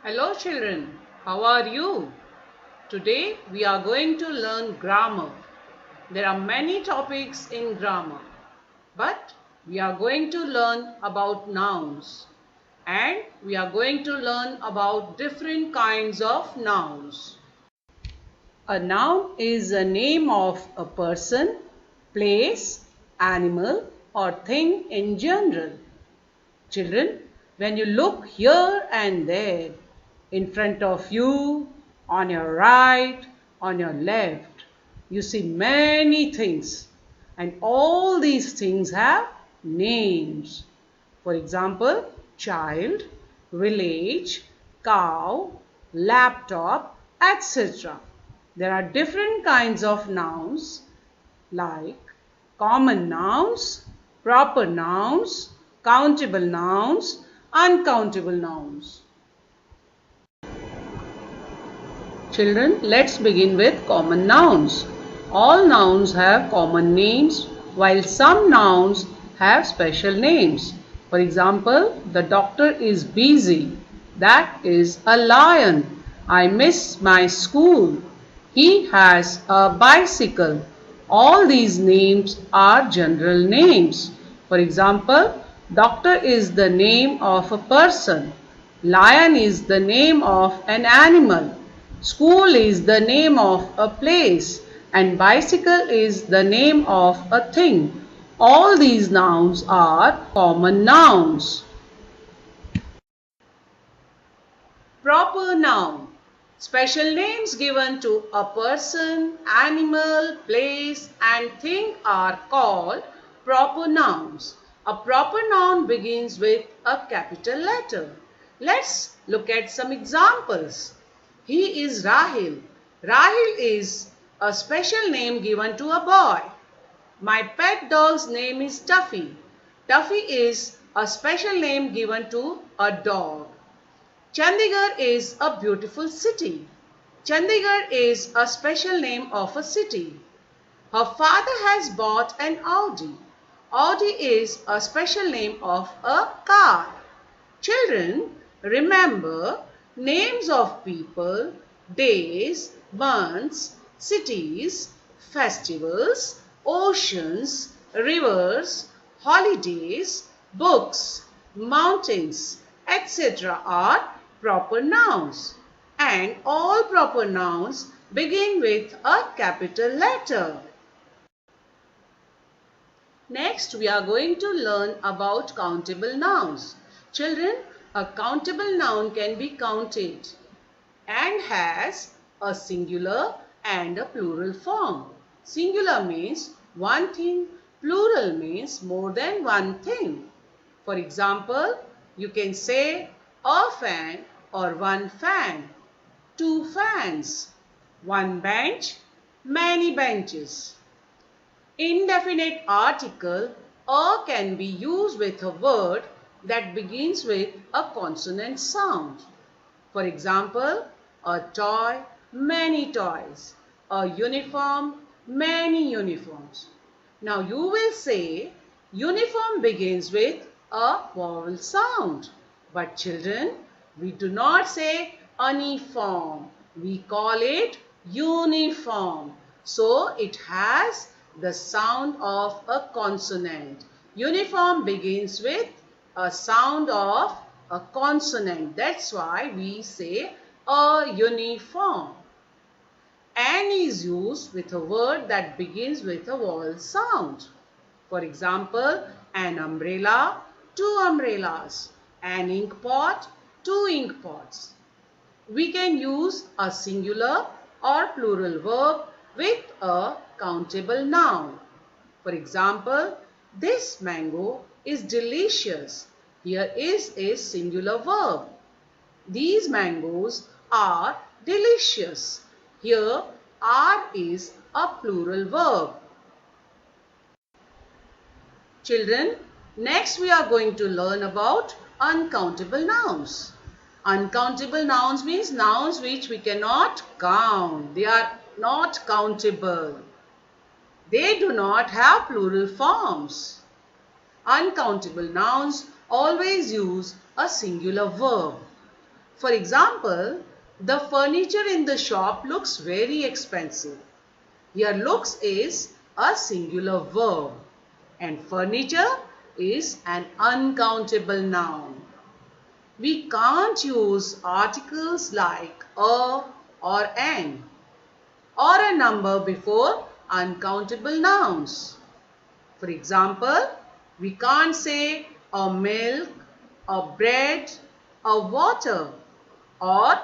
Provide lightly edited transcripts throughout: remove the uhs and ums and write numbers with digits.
Hello children, how are you? Today we are going to learn grammar. There are many topics in grammar, but we are going to learn about nouns and we are going to learn about different kinds of nouns. A noun is a name of a person, place, animal or thing in general. Children, when you look here and there, in front of you, on your right, on your left, you see many things. And all these things have names. For example, child, village, cow, laptop, etc. There are different kinds of nouns like common nouns, proper nouns, countable nouns, uncountable nouns. Children, let's begin with common nouns. All nouns have common names while some nouns have special names. For example, the doctor is busy. That is a lion. I miss my school. He has a bicycle. All these names are general names. For example, doctor is the name of a person. Lion is the name of an animal. School is the name of a place and bicycle is the name of a thing. All these nouns are common nouns. Proper noun. Special names given to a person, animal, place and thing are called proper nouns. A proper noun begins with a capital letter. Let's look at some examples. He is Rahil. Rahil is a special name given to a boy. My pet dog's name is Tuffy. Tuffy is a special name given to a dog. Chandigarh is a beautiful city. Chandigarh is a special name of a city. Her father has bought an Audi. Audi is a special name of a car. Children, remember names of people, days, months, cities, festivals, oceans, rivers, holidays, books, mountains, etc. are proper nouns. And all proper nouns begin with a capital letter. Next, we are going to learn about countable nouns. Children, a countable noun can be counted and has a singular and a plural form. Singular means one thing, plural means more than one thing. For example, you can say a fan or one fan, two fans, one bench, many benches. Indefinite article a can be used with a word that begins with a consonant sound. For example, a toy, many toys, a uniform, many uniforms. Now you will say uniform begins with a vowel sound. But children, we do not say uniform. We call it uniform. So it has the sound of a consonant. Uniform begins with a sound of a consonant. That's why we say a uniform. An is used with a word that begins with a vowel sound. For example, an umbrella, two umbrellas, an ink pot, two ink pots. We can use a singular or plural verb with a countable noun. For example, this mango is delicious. Here is a singular verb. These mangoes are delicious. Here are is a plural verb. Children, next we are going to learn about uncountable nouns. Uncountable nouns means nouns which we cannot count. They are not countable. They do not have plural forms. Uncountable nouns always use a singular verb. For example, the furniture in the shop looks very expensive. Here looks is a singular verb and furniture is an uncountable noun. We can't use articles like a or an or a number before uncountable nouns. For example, we can't say a milk, a bread, a water or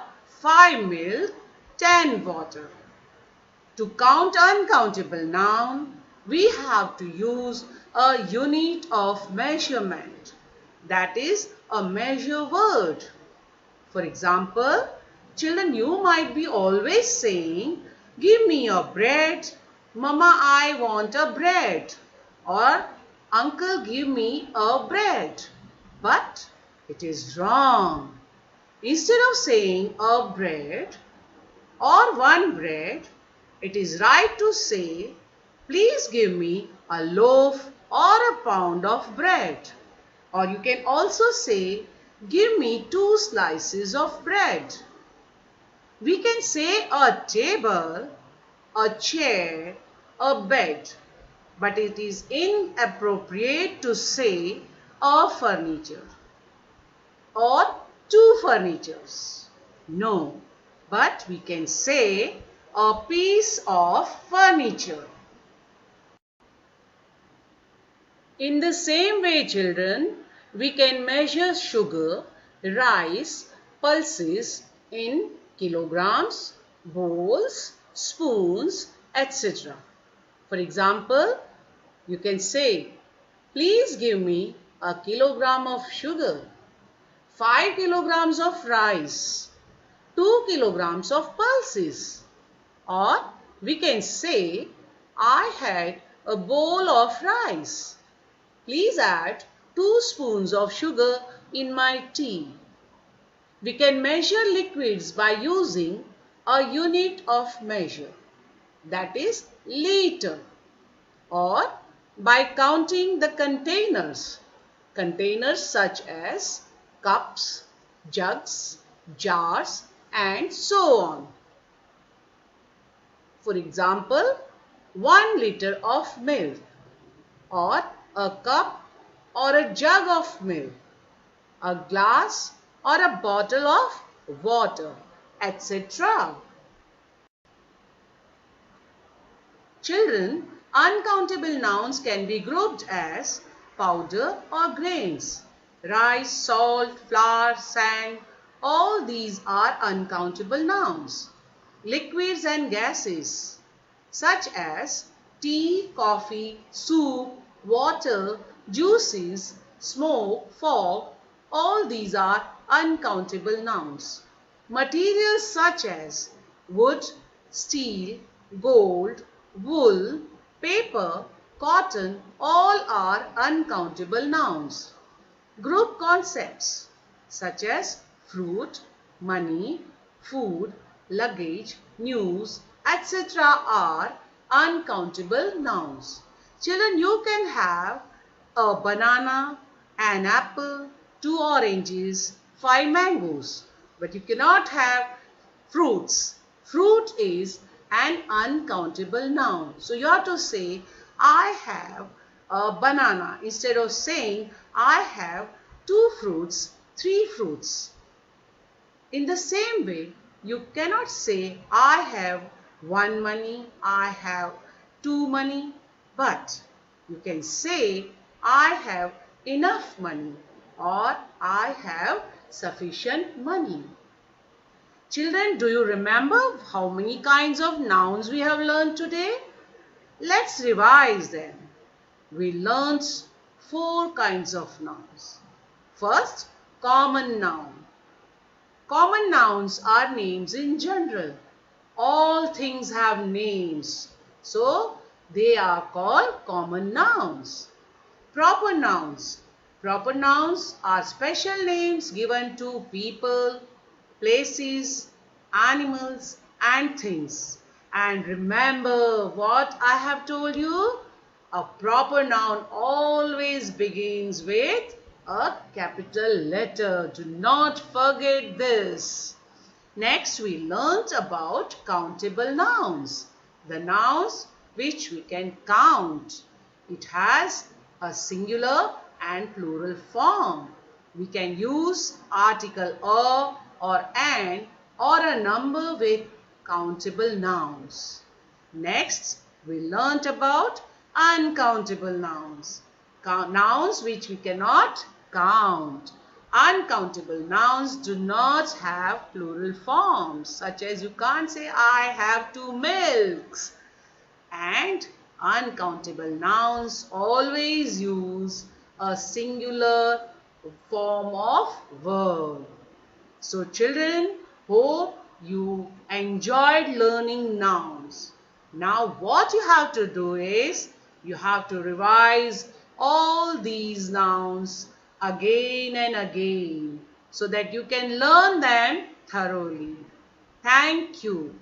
5 milk, 10 water. To count uncountable noun, we have to use a unit of measurement. That is a measure word. For example, children, you might be always saying, give me a bread, Mama, I want a bread. Or, Uncle, give me a bread. But it is wrong. Instead of saying a bread or one bread, it is right to say, please give me a loaf or a pound of bread. Or you can also say, give me 2 slices of bread. We can say a table, a chair, a bed, but it is inappropriate to say a furniture or 2 furnitures. No, but we can say a piece of furniture. In the same way, children, we can measure sugar, rice, pulses in kilograms, bowls, spoons, etc. For example, you can say, please give me a kilogram of sugar, 5 kilograms of rice, 2 kilograms of pulses. Or we can say, I had a bowl of rice. Please add 2 spoons of sugar in my tea. We can measure liquids by using a unit of measure, that is liter, or by counting the containers. Containers such as cups, jugs, jars, and so on. For example, 1 liter of milk, or a cup or a jug of milk, a glass or a bottle of water, etc. Children, uncountable nouns can be grouped as powder or grains. Rice, salt, flour, sand, all these are uncountable nouns. Liquids and gases such as tea, coffee, soup, water, juices, smoke, fog, all these are uncountable nouns. Materials such as wood, steel, gold, wool, paper, cotton, all are uncountable nouns. Group concepts such as fruit, money, food, luggage, news, etc. are uncountable nouns. Children, you can have a banana, an apple, 2 oranges, 5 mangoes, but you cannot have fruits. Fruit is an uncountable noun. So you have to say, I have a banana instead of saying, I have 2 fruits, 3 fruits. In the same way, you cannot say, I have 1 money, I have 2 money, but you can say, I have enough money or I have sufficient money. Children, do you remember how many kinds of nouns we have learned today? Let's revise them. We learned 4 kinds of nouns. First, common noun. Common nouns are names in general. All things have names, so they are called common nouns. Proper nouns. Proper nouns are special names given to people, places, animals and things. And remember what I have told you? A proper noun always begins with a capital letter. Do not forget this. Next, we learnt about countable nouns. The nouns which we can count. It has a singular and plural form. We can use article a or an or a number with countable nouns. Next, we learnt about uncountable nouns. Nouns which we cannot count. Uncountable nouns do not have plural forms, such as you can't say I have two milks. And uncountable nouns always use a singular form of verb. So children, hope you enjoyed learning nouns. Now what you have to do is, you have to revise all these nouns again and again so that you can learn them thoroughly. Thank you.